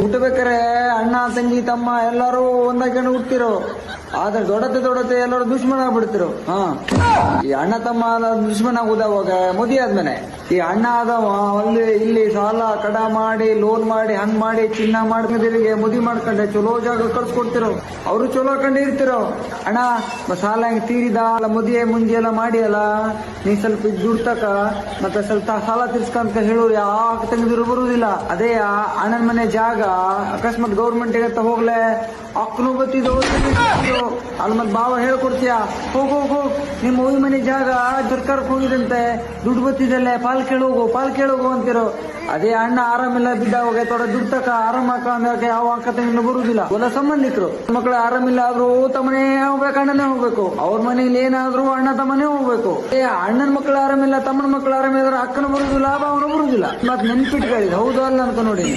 ಹುಟ್ಟಬೇಕಾರೆ ಅಣ್ಣ ತಂಗಿ ತಮ್ಮ ಎಲ್ಲರೂ ಒಂದಾಗಿ ಹುಟ್ಟಿರೋ, ಆದ್ರೆ ದೊಡ್ಡತೆ ಎಲ್ಲರೂ ದುಶ್ಮನ ಆಗ್ಬಿಡ್ತಿರೋ. ಈ ಅಣ್ಣ ತಮ್ಮ ದುಶ್ಮನ ಆಗುದವಾಗ ಮದುವೆ ಆದ್ಮೇಲೆ ಈ ಅಣ್ಣ ಆದವ ಅಲ್ಲಿ ಇಲ್ಲಿ ಸಾಲ ಕಡ ಮಾಡಿ ಲೋನ್ ಮಾಡಿ ಹಂಗ್ ಮಾಡಿ ಚಿನ್ನ ಮಾಡ್ಕೊಂಡಿರಿಗೆ ಮದುವೆ ಮಾಡ್ಕೊಂಡೆ ಚಲೋ ಜಾಗ ಕಳ್ಸ್ಕೊಡ್ತಿರೋ, ಅವರು ಚಲೋ ಕಂಡು ಇರ್ತಿರೋ. ಅಣ್ಣ ಸಾಲ ಹೆಂಗ್ ತೀರಿದ ಮದುವೆ ಮುಂಜೆ ಎಲ್ಲ ಮಾಡಿ ಅಲ್ಲ, ನೀ ಸ್ವಲ್ಪ ದುಡ್ತಕ ಮತ್ತೆ ಸ್ವಲ್ಪ ಸಾಲ ತೀರ್ಸ್ಕಂತ ಹೇಳು, ಯಾಕೆ ತೆಗೆದಿರು ಬರುವುದಿಲ್ಲ. ಅದೇ ಅಣ್ಣನ ಮನೆ ಜಾಗ ಅಕಸ್ಮಾತ್ ಗೌರ್ಮೆಂಟ್ ಅಂತ ಹೋಗ್ಲೆ ಅಕ್ಕನು ಬತ್ತಿದ್ದು ಅಲ್ಲಿ ಮತ್ ಬಾವ ಹೇಳ್ಕೊಡ್ತೀಯ, ಹೋಗು ನಿಮ್ಮ ಹೋಗಿ ಮನೆ ಜಾಗ ಸರ್ಕಾರಕ್ಕೆ ಹೋಗಿದಂತೆ ದುಡ್ಡು ಬತ್ತಿದಲ್ಲೇ ಪಾಲ್ ಕೇಳೋಗು ಅಂತಿರೋ. ಅದೇ ಅಣ್ಣ ಆರಾಮಿಲ್ಲ ಬಿದ್ದಾವಾಗ ತೊಡ ದುಡ್ಡು ತಕ ಆರಾಮಕ್ಕ ಅಂದ್ರೆ ಯಾವ ಅಕ್ಕ ತಂಗಿನ ಬರುವುದಿಲ್ಲ. ಒಲ ಸಂಬಂಧಿಕರು ಮಕ್ಕಳು ಆರಾಮಿಲ್ಲ ಆದ್ರೂ ತಮ್ಮನೇ ಹೋಗ್ಬೇಕು, ಅಣ್ಣನೇ ಹೋಗ್ಬೇಕು. ಅವ್ರ ಮನೇಲಿ ಏನಾದ್ರೂ ಅಣ್ಣ ತಮ್ಮನೇ ಹೋಗ್ಬೇಕು. ಅಣ್ಣನ ಮಕ್ಕಳು ಆರಾಮಿಲ್ಲ ತಮ್ಮನ ಮಕ್ಕಳು ಆರಾಮಿಲ್ಲ ಅಕ್ಕನ ಬರುದಿಲ್ಲ ಭಾವನ ಬರುದಿಲ್ಲ. ಮತ್ ನೆನ್ಪಿಟ್ಕೊಳ್ಳಿ, ಹೌದು ಅಲ್ಲ ಅಂತ ನೋಡಿ.